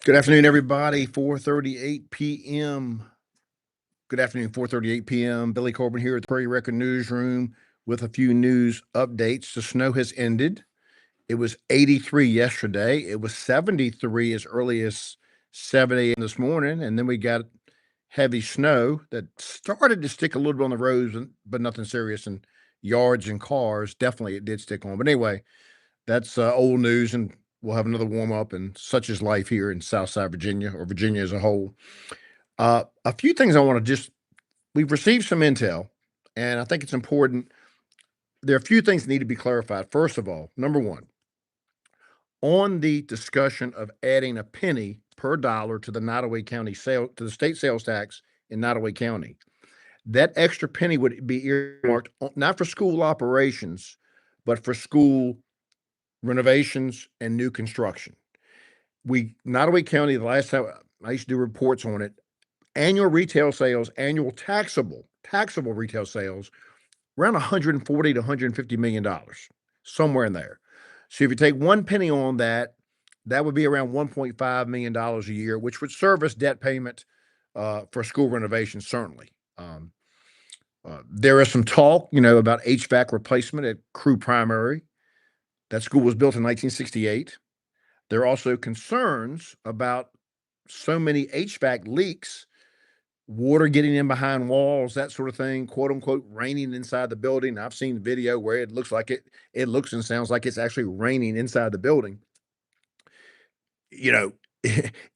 Good afternoon, everybody. 4:38 p.m. Good afternoon, 4:38 p.m. Billy Corbin here at the Courier-Record newsroom with a few news updates. The snow has ended. It was 83 yesterday. It was 73 as early as 7 a.m. this morning, and then we got heavy snow that started to stick a little bit on the roads, but nothing serious. And yards and cars, definitely it did stick on. But anyway, that's old news, and we'll have another warm up, and such is life here in Southside Virginia, or Virginia as a whole. A few things I want to we've received some intel, and I think it's important. There are a few things that need to be clarified. First of all, number one, on the discussion of adding a penny per dollar to the Nottoway County to the state sales tax in Nottoway County, that extra penny would be earmarked not for school operations, but for school renovations and new construction. Nottoway County, the last time I used to do reports on it, annual retail sales, annual taxable retail sales, around 140 to 150 million dollars, somewhere in there. So if you take one penny on that, that would be around 1.5 million dollars a year, which would service debt payment for school renovations. Certainly, there is some talk, about HVAC replacement at Crew Primary. That school was built in 1968. There are also concerns about so many HVAC leaks, water getting in behind walls, that sort of thing, quote unquote, raining inside the building. I've seen video where it looks and sounds like it's actually raining inside the building. You know,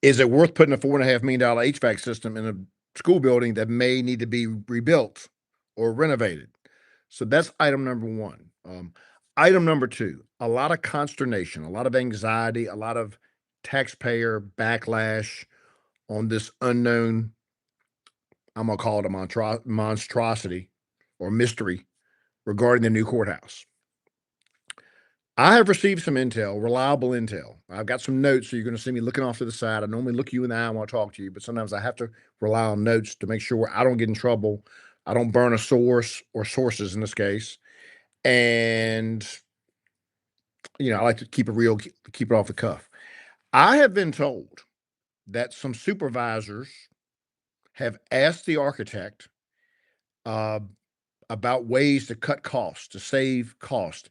is it worth putting a $4.5 million HVAC system in a school building that may need to be rebuilt or renovated? So that's item number one. Item number two, a lot of consternation, a lot of anxiety, a lot of taxpayer backlash on this unknown, I'm going to call it a monstrosity or mystery regarding the new courthouse. I have received some intel, reliable intel. I've got some notes, so you're going to see me looking off to the side. I normally look you in the eye when I talk to you, but sometimes I have to rely on notes to make sure I don't get in trouble. I don't burn a source or sources in this case. And, I like to keep it real, keep it off the cuff. I have been told that some supervisors have asked the architect about ways to cut costs, to save cost.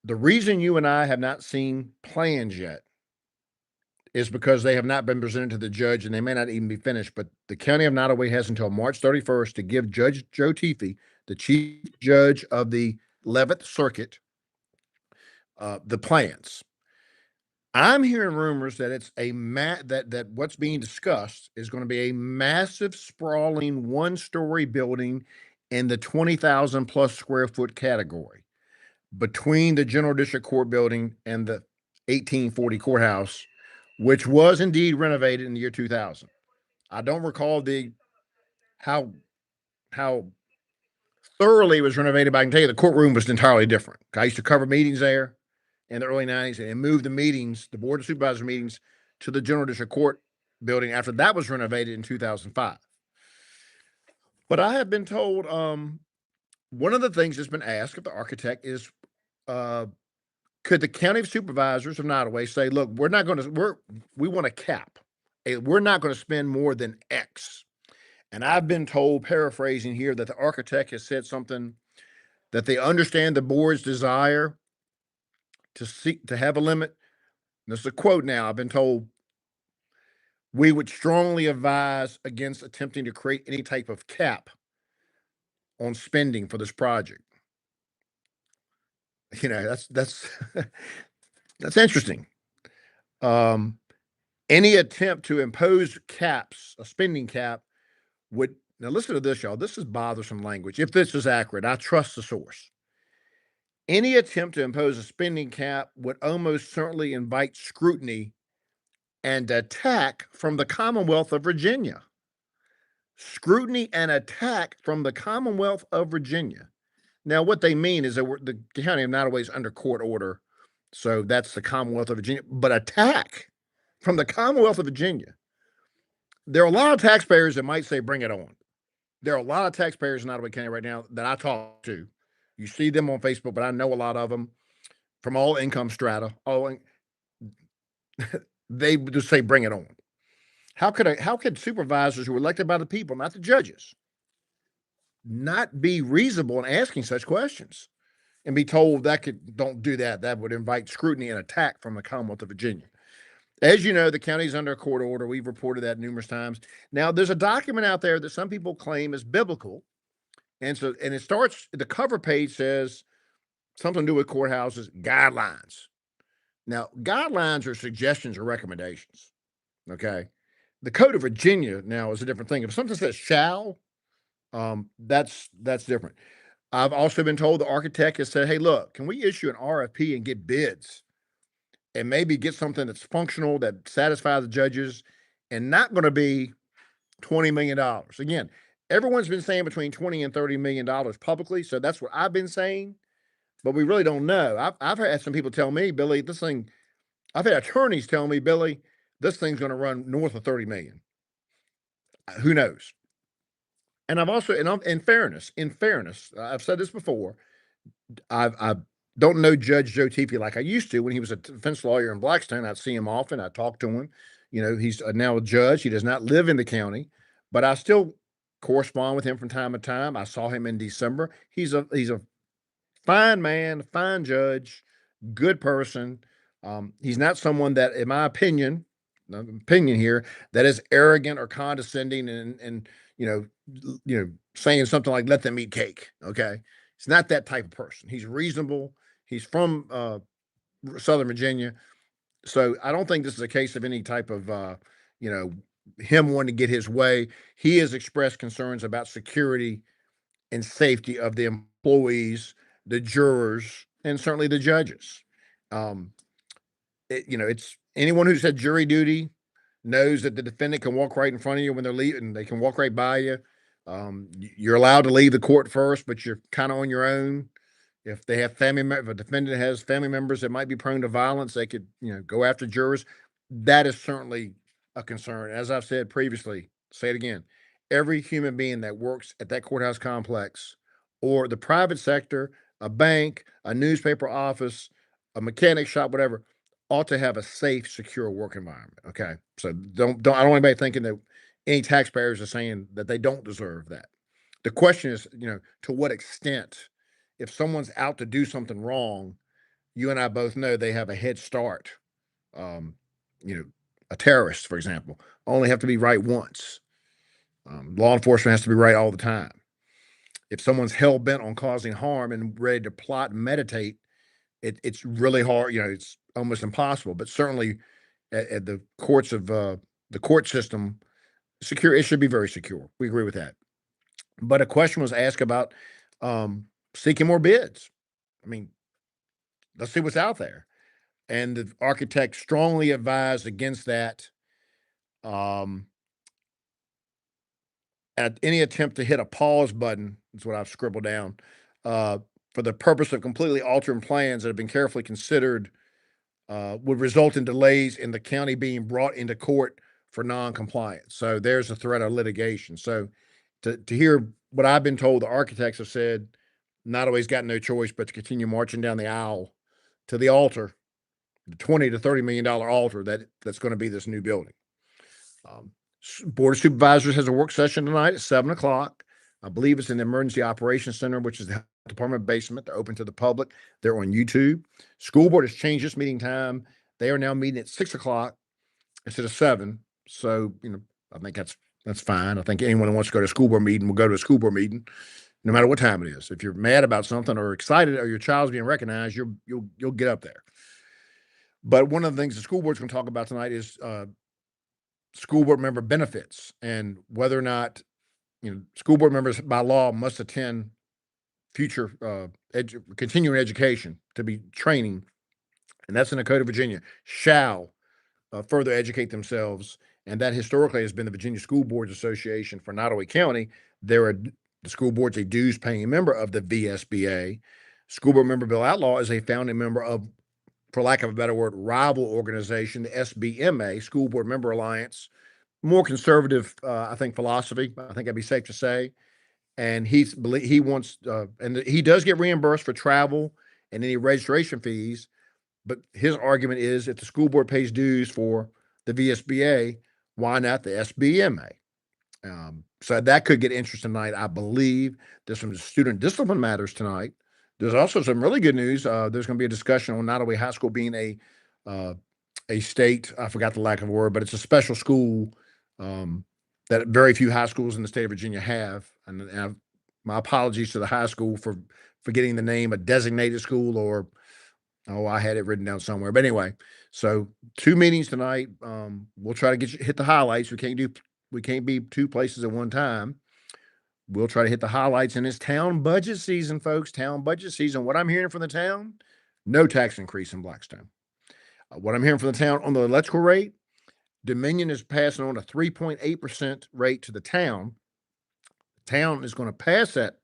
The reason you and I have not seen plans yet is because they have not been presented to the judge, and they may not even be finished. But the County of Nottoway has until March 31st to give Judge Joe Teefee, the chief judge of the 11th Circuit, the plans. I'm hearing rumors that it's that what's being discussed is going to be a massive, sprawling, one-story building in the 20,000 plus square foot category between the General District Court building and the 1840 courthouse, which was indeed renovated in the year 2000. I don't recall how thoroughly it was renovated, but I can tell you the courtroom was entirely different. I used to cover meetings there in the early 90s and moved the Board of Supervisors meetings, to the General District Court building after that was renovated in 2005. But I have been told one of the things that's been asked of the architect is, could the County of Supervisors of Nottoway say, look, we want a cap. We're not going to spend more than X. And I've been told, paraphrasing here, that the architect has said something that they understand the board's desire to have a limit. This is a quote now. I've been told, we would strongly advise against attempting to create any type of cap on spending for this project. That's that's interesting. Any attempt to impose caps, a spending cap, would, now listen to this, y'all. This is bothersome language. If this is accurate, I trust the source. Any attempt to impose a spending cap would almost certainly invite scrutiny and attack from the Commonwealth of Virginia. Scrutiny and attack from the Commonwealth of Virginia. Now, what they mean is that the County of Nottoway is under court order, so that's the Commonwealth of Virginia. But attack from the Commonwealth of Virginia. There are a lot of taxpayers that might say, bring it on. There are a lot of taxpayers in Nottoway County right now that I talk to. You see them on Facebook, but I know a lot of them from all income strata. They just say, bring it on. How could supervisors who were elected by the people, not the judges, not be reasonable in asking such questions and be told don't do that. That would invite scrutiny and attack from the Commonwealth of Virginia. As you know, the county's under a court order. We've reported that numerous times. Now, there's a document out there that some people claim is biblical. And it starts, the cover page says something to do with courthouses, guidelines. Now, guidelines are suggestions or recommendations. Okay. The Code of Virginia now is a different thing. If something says shall, that's different. I've also been told the architect has said, hey, look, can we issue an RFP and get bids and maybe get something that's functional, that satisfies the judges, and not going to be $20 million. Again, everyone's been saying between $20 and $30 million publicly. So that's what I've been saying, but we really don't know. I've had some people tell me, Billy, I've had attorneys tell me, Billy, this thing's going to run north of 30 million. Who knows? And I've also, and in fairness, I've said this before. I don't know Judge Joe Teefee like I used to when he was a defense lawyer in Blackstone. I'd see him often. I talked to him. You know, he's now a judge. He does not live in the county, but I still correspond with him from time to time. I saw him in December. He's a fine man, fine judge, good person. He's not someone that, in my opinion here, that is arrogant or condescending and saying something like "let them eat cake." Okay, he's not that type of person. He's reasonable. He's from Southern Virginia, so I don't think this is a case of any type of him wanting to get his way. He has expressed concerns about security and safety of the employees, the jurors, and certainly the judges. It's anyone who's had jury duty knows that the defendant can walk right in front of you when they're leaving. They can walk right by you. You're allowed to leave the court first, but you're kind of on your own. If they have if a defendant has family members that might be prone to violence, they could, go after jurors. That is certainly a concern. As I've said previously, say it again, every human being that works at that courthouse complex or the private sector, a bank, a newspaper office, a mechanic shop, whatever, ought to have a safe, secure work environment. Okay. So I don't want anybody thinking that any taxpayers are saying that they don't deserve that. The question is, to what extent, if someone's out to do something wrong, you and I both know they have a head start. A terrorist, for example, only have to be right once. Law enforcement has to be right all the time. If someone's hell bent on causing harm and ready to plot and meditate, it's really hard. It's almost impossible. But certainly, at the courts of the court system, it should be very secure. We agree with that. But a question was asked about seeking more bids. I mean, let's see what's out there. And the architect strongly advised against that. At any attempt to hit a pause button, is what I've scribbled down, for the purpose of completely altering plans that have been carefully considered, would result in delays in the county being brought into court for non-compliance. So there's a threat of litigation. So to hear what I've been told, the architects have said, Nottoway's got no choice but to continue marching down the aisle to the altar, the $20 to $30 million altar that's going to be this new building. Board of Supervisors has a work session tonight at 7:00. I believe it's in the Emergency Operations Center, which is the department basement. They're open to the public. They're on YouTube. School board has changed its meeting time. They are now meeting at 6:00 instead of 7. So, I think that's fine. I think anyone who wants to go to a school board meeting will go to a school board meeting, no matter what time it is. If you're mad about something or excited or your child's being recognized, you'll get up there. But one of the things the school board's going to talk about tonight is school board member benefits and whether or not school board members by law must attend future continuing education to be training, and that's in the Code of Virginia, shall further educate themselves. And that historically has been the Virginia School Boards Association for Nottoway County. The school board's a dues paying member of the VSBA. School board member Bill Outlaw is a founding member of, for lack of a better word, rival organization, the SBMA, School Board Member Alliance. More conservative, I think, philosophy. I think that'd be safe to say. And he wants, and he does get reimbursed for travel and any registration fees. But his argument is if the school board pays dues for the VSBA, Why not the SBMA? So that could get interesting tonight. I believe there's some student discipline matters tonight. There's also some really good news. There's going to be a discussion on Nottoway High School being uh, a state. I forgot the lack of a word, but it's a special school um, that very few high schools in the state of Virginia have. And my apologies to the high school for getting the name a designated school, or I had it written down somewhere. But anyway, so two meetings tonight. We'll try to hit the highlights. We can't be two places at one time. We'll try to hit the highlights in this town budget season, folks. Town budget season. What I'm hearing from the town, no tax increase in Blackstone. What I'm hearing from the town on the electrical rate, Dominion is passing on a 3.8% rate to the town. The town is going to pass that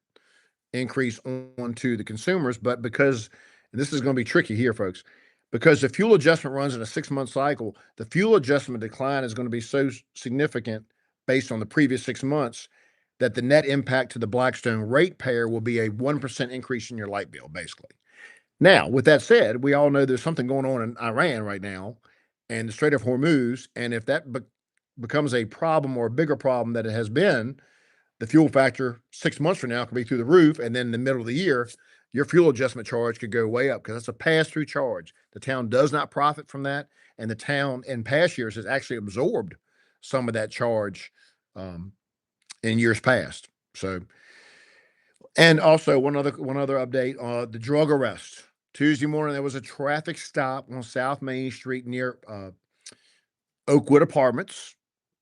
increase on to the consumers, but because, and this is going to be tricky here, folks, because the fuel adjustment runs in a 6-month cycle, the fuel adjustment decline is going to be so significant based on the previous 6 months that the net impact to the Blackstone ratepayer will be a 1% increase in your light bill, basically. Now, with that said, we all know there's something going on in Iran right now and the Strait of Hormuz. And if that becomes a problem or a bigger problem that it has been, the fuel factor 6 months from now could be through the roof. And then in the middle of the year, your fuel adjustment charge could go way up because that's a pass-through charge. The town does not profit from that. And the town in past years has actually absorbed some of that charge in years past. So, and also one other update, the drug arrest. Tuesday morning, there was a traffic stop on South Main Street near Oakwood Apartments.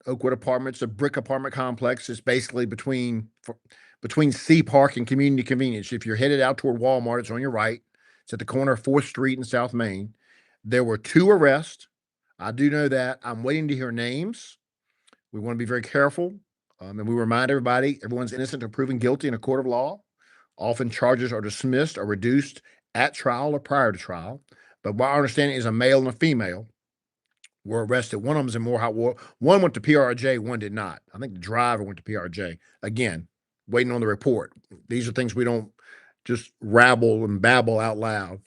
Oakwood Apartments, a brick apartment complex. It's basically between Sea Park and Community Convenience. If you're headed out toward Walmart, it's on your right. It's at the corner of 4th Street and South Main. There were 2 arrests. I do know that. I'm waiting to hear names. We want to be very careful. And we remind everybody, everyone's innocent until proven guilty in a court of law. Often charges are dismissed or reduced at trial or prior to trial. But my understanding is a male and a female were arrested. One of them's in Morehouse. One went to PRJ, one did not. I think the driver went to PRJ. Again, waiting on the report. These are things we don't just rabble and babble out loud.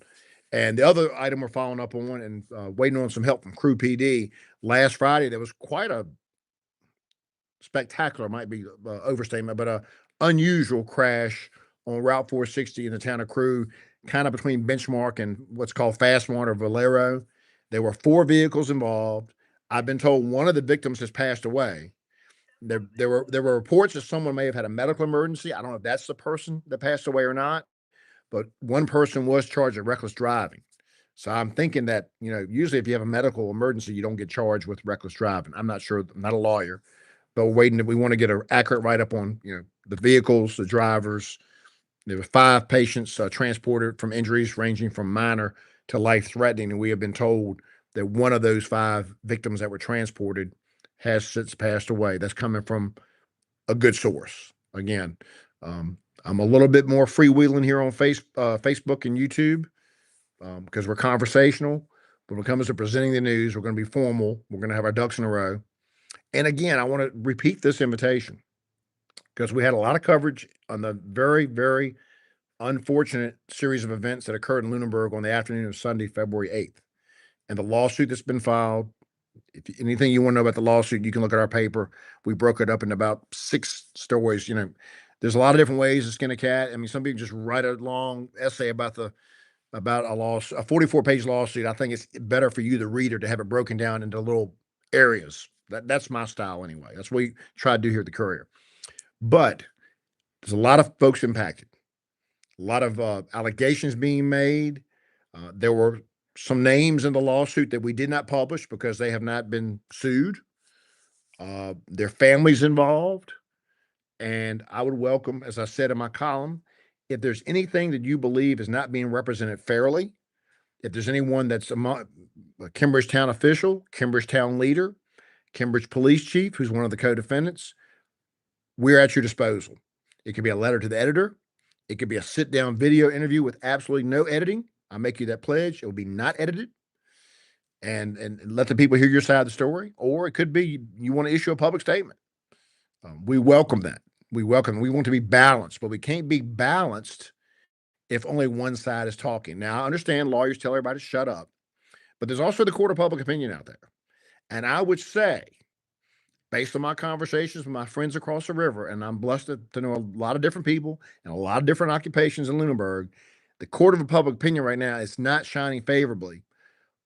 And the other item we're following up on and waiting on some help from Crew PD. Last Friday, there was quite a spectacular, might be overstatement, but a unusual crash on Route 460 in the town of Crew, kind of between Benchmark and what's called Fastmart or Valero. There were 4 vehicles involved. I've been told one of the victims has passed away. There were reports that someone may have had a medical emergency. I don't know if that's the person that passed away or not, but one person was charged with reckless driving. So I'm thinking that, usually if you have a medical emergency, you don't get charged with reckless driving. I'm not sure. I'm not a lawyer, but we want to get an accurate write-up on, the vehicles, the drivers. There were 5 patients transported from injuries ranging from minor to life-threatening, and we have been told that one of those 5 victims that were transported has since passed away. That's coming from a good source. Again, I'm a little bit more freewheeling here on Facebook and YouTube because we're conversational. But when it comes to presenting the news, we're going to be formal. We're going to have our ducks in a row. And again, I want to repeat this invitation because we had a lot of coverage on the very, very unfortunate series of events that occurred in Lunberg on the afternoon of Sunday, February 8th. And the lawsuit that's been filed, if anything you want to know about the lawsuit, you can look at our paper. We broke it up into about 6 stories. There's a lot of different ways to skin a cat. I mean, some people just write a long essay about a 44-page lawsuit. I think it's better for you, the reader, to have it broken down into little areas. That's my style anyway. That's what we try to do here at the Courier. But there's a lot of folks impacted. A lot of allegations being made. There were some names in the lawsuit that we did not publish because they have not been sued. Their families involved. And I would welcome, as I said in my column, if there's anything that you believe is not being represented fairly, if there's anyone that's a Cambridge Town official, Cambridge Town leader, Cambridge Police Chief, who's one of the co-defendants, we're at your disposal. It could be a letter to the editor. It could be a sit-down video interview with absolutely no editing. I make you that pledge. It will be not edited. And let the people hear your side of the story. Or it could be you want to issue a public statement. We welcome that. We want to be balanced, but we can't be balanced if only one side is talking. Now, I understand lawyers tell everybody to shut up, but there's also the court of public opinion out there. And I would say based on my conversations with my friends across the river, and I'm blessed to know a lot of different people and a lot of different occupations in Lunenburg, the court of public opinion right now is not shining favorably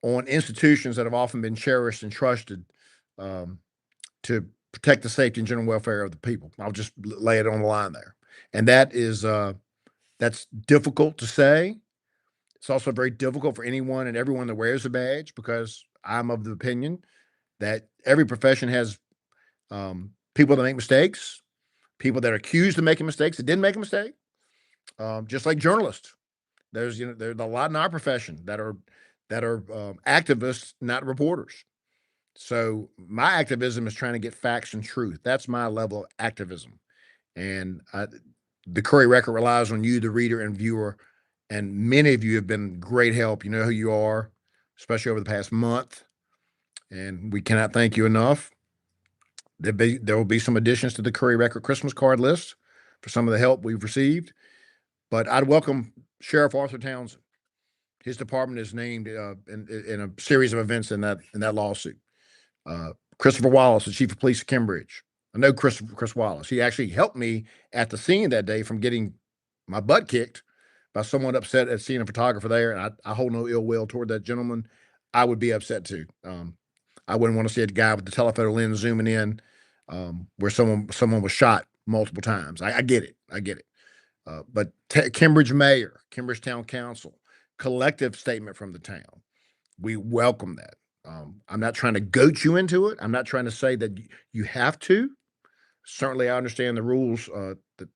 on institutions that have often been cherished and trusted um, to protect the safety and general welfare of the people. I'll just lay it on the line there, and that's difficult to say. It's also very difficult for anyone and everyone that wears a badge, because I'm of the opinion that every profession has people that make mistakes, people that are accused of making mistakes that didn't make a mistake. Just like journalists, there's a lot in our profession that are activists, not reporters. So my activism is trying to get facts and truth. That's my level of activism, and the Courier-Record relies on you, the reader and viewer, and many of you have been great help. You know who you are, especially over the past month, and we cannot thank you enough. There will be some additions to the Courier-Record Christmas card list for some of the help we've received, but I'd welcome Sheriff Arthur Townsend. His department is named in a series of events in that lawsuit. Christopher Wallace, the chief of police of Cambridge. I know Chris Wallace. He actually helped me at the scene that day from getting my butt kicked by someone upset at seeing a photographer there, and I hold no ill will toward that gentleman. I would be upset too. I wouldn't want to see a guy with the telephoto lens zooming in where someone was shot multiple times. I get it. I get it. But Cambridge Mayor, Cambridge Town Council, collective statement from the town. We welcome that. I'm not trying to goat you into it. I'm not trying to say that you have to. Certainly, I understand the rules. That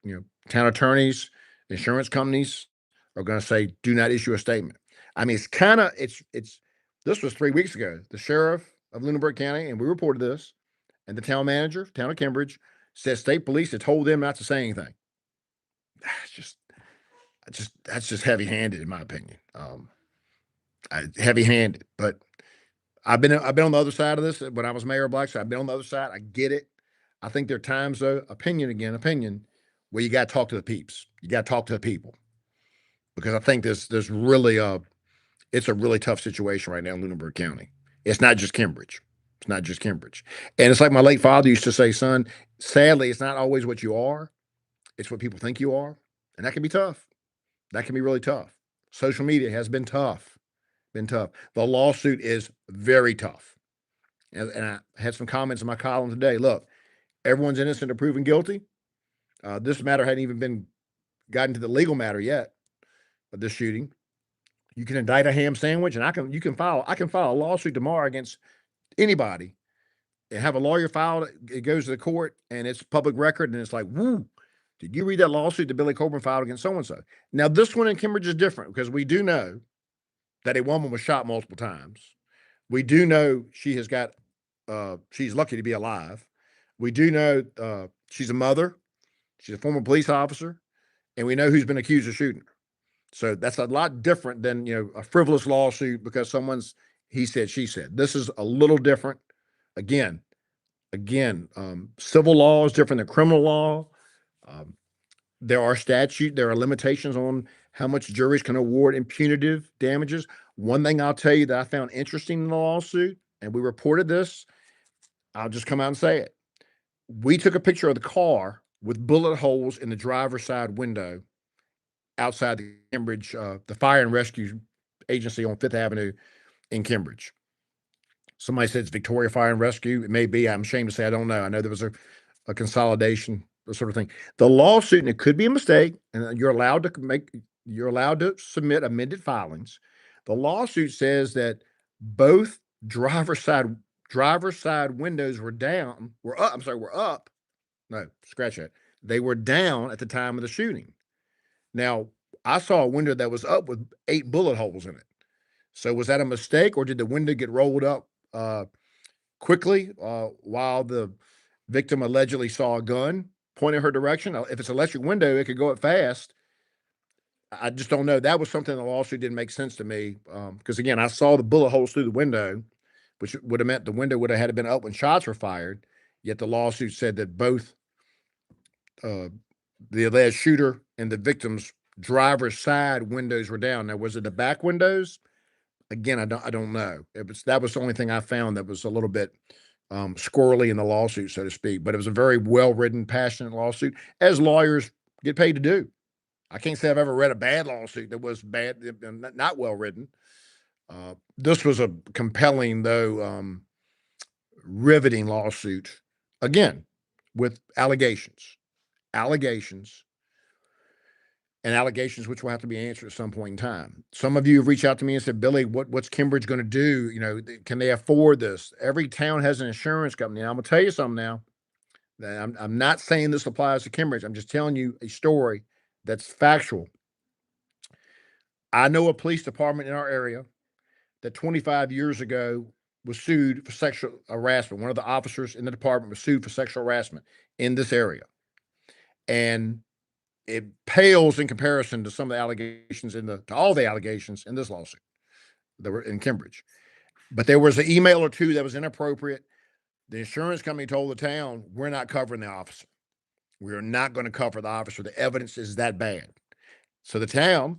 town attorneys, insurance companies are going to say, do not issue a statement. I mean, it's. This was 3 weeks ago. The sheriff of Lunenburg County, and we reported this, and the town manager, town of Cambridge, said state police had told them not to say anything. That's just heavy-handed, in my opinion. Heavy-handed, but I've been on the other side of this when I was mayor of Blacksburg. I've been on the other side. I get it. I think there are times, though, opinion, where you got to talk to the peeps. You got to talk to the people, because I think there's really it's a really tough situation right now in Lunenburg County. It's not just Cambridge. It's not just Cambridge. And it's like my late father used to say, son, sadly, it's not always what you are. It's what people think you are. And that can be tough. That can be really tough. Social media has been tough. The lawsuit is very tough. And I had some comments in my column today. Look, everyone's innocent or proven guilty. This matter hadn't even gotten to the legal matter yet of this shooting. You can indict a ham sandwich, and I can file a lawsuit tomorrow against anybody and have a lawyer file it. It goes to the court, and it's public record, and it's like, woo, did you read that lawsuit that Billy Coburn filed against so-and-so? Now, this one in Cambridge is different, because we do know that a woman was shot multiple times. We do know she has got, she's lucky to be alive. We do know she's a mother. She's a former police officer, and we know who's been accused of shooting her. So that's a lot different than, a frivolous lawsuit because someone's he said, she said. This is a little different. Again, civil law is different than criminal law. There are limitations on how much juries can award in punitive damages. One thing I'll tell you that I found interesting in the lawsuit, and we reported this, I'll just come out and say it. We took a picture of the car with bullet holes in the driver's side window outside the Cambridge, the Fire and Rescue Agency on Fifth Avenue in Cambridge. Somebody said it's Victoria Fire and Rescue. It may be. I'm ashamed to say I don't know. I know there was a consolidation, the sort of thing. The lawsuit, and it could be a mistake, and you're allowed to submit amended filings. The lawsuit says that both driver's side windows were up. No, scratch that. They were down at the time of the shooting. Now, I saw a window that was up with 8 bullet holes in it. So was that a mistake, or did the window get rolled up quickly while the victim allegedly saw a gun pointing her direction? If it's an electric window, it could go up fast. I just don't know. That was something in the lawsuit didn't make sense to me, because again, I saw the bullet holes through the window, which would have meant the window would have had been up when shots were fired. Yet the lawsuit said that both the alleged shooter and the victim's driver's side windows were down. Now, was it the back windows? Again, I don't know. That was the only thing I found that was a little bit squirrely in the lawsuit, so to speak. But it was a very well-written, passionate lawsuit, as lawyers get paid to do. I can't say I've ever read a bad lawsuit that was bad, not well-written. This was a compelling, though, riveting lawsuit, again, with allegations, and allegations which will have to be answered at some point in time. Some of you have reached out to me and said, Billy, what's Cambridge going to do? You know, can they afford this? Every town has an insurance company. And I'm going to tell you something now. I'm not saying this applies to Cambridge. I'm just telling you a story that's factual. I know a police department in our area that 25 years ago was sued for sexual harassment. One of the officers in the department was sued for sexual harassment in this area. And it pales in comparison to some of the allegations to all the allegations in this lawsuit that were in Cambridge. But there was an email or two that was inappropriate. The insurance company told the town, we're not covering the officer. We are not going to cover the officer. The evidence is that bad. So the town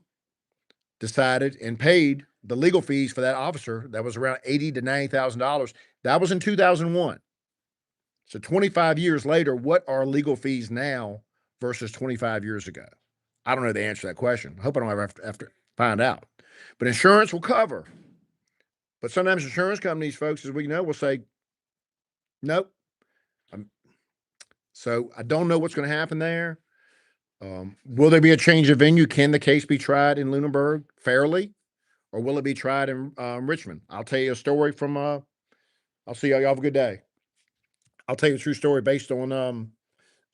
decided and paid the legal fees for that officer. That was around $80,000 to $90,000. That was in 2001. So 25 years later, what are legal fees now versus 25 years ago? I don't know the answer to that question. I hope I don't ever have to find out. But insurance will cover. But sometimes insurance companies, folks, as we know, will say, nope. So I don't know what's going to happen there. Will there be a change of venue? Can the case be tried in Lunberg fairly? Or will it be tried in Richmond? I'll tell you a story from, I'll see y'all. Y'all have a good day. I'll tell you a true story based on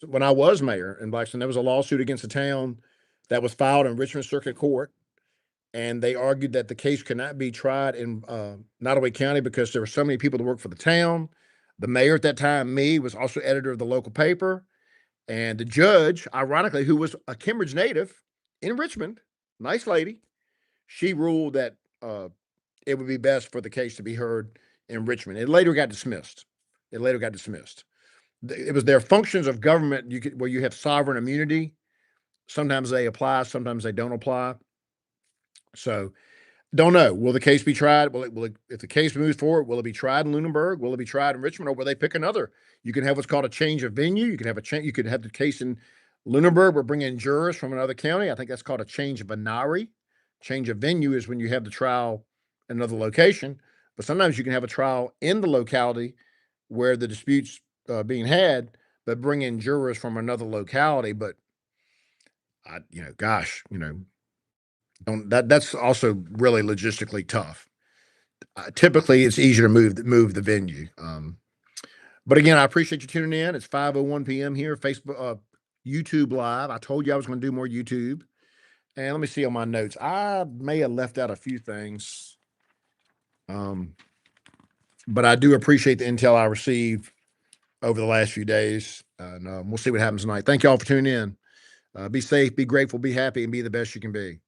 when I was mayor in Blackstone. There was a lawsuit against the town that was filed in Richmond Circuit Court. And they argued that the case could not be tried in Nottoway County because there were so many people that worked for the town. The mayor at that time, me, was also editor of the local paper. And the judge, ironically, who was a Cambridge native in Richmond, nice lady, she ruled that it would be best for the case to be heard in Richmond. It later got dismissed. It was their functions of government where you have sovereign immunity. Sometimes they apply, sometimes they don't apply. So, don't know. Will the case be tried? If the case moves forward, will it be tried in Lunenburg? Will it be tried in Richmond? Or will they pick another? You can have what's called a change of venue. You could have the case in Lunenburg, but bring in jurors from another county. I think that's called a change of venare. Change of venue is when you have the trial in another location. But sometimes you can have a trial in the locality where the dispute's being had, but bring in jurors from another locality. But that's also really logistically tough. Typically, it's easier to move the venue. But again, I appreciate you tuning in. It's 5:01 p.m. here, Facebook, YouTube Live. I told you I was going to do more YouTube. And let me see on my notes. I may have left out a few things. But I do appreciate the intel I received over the last few days. And we'll see what happens tonight. Thank you all for tuning in. Be safe, be grateful, be happy, and be the best you can be.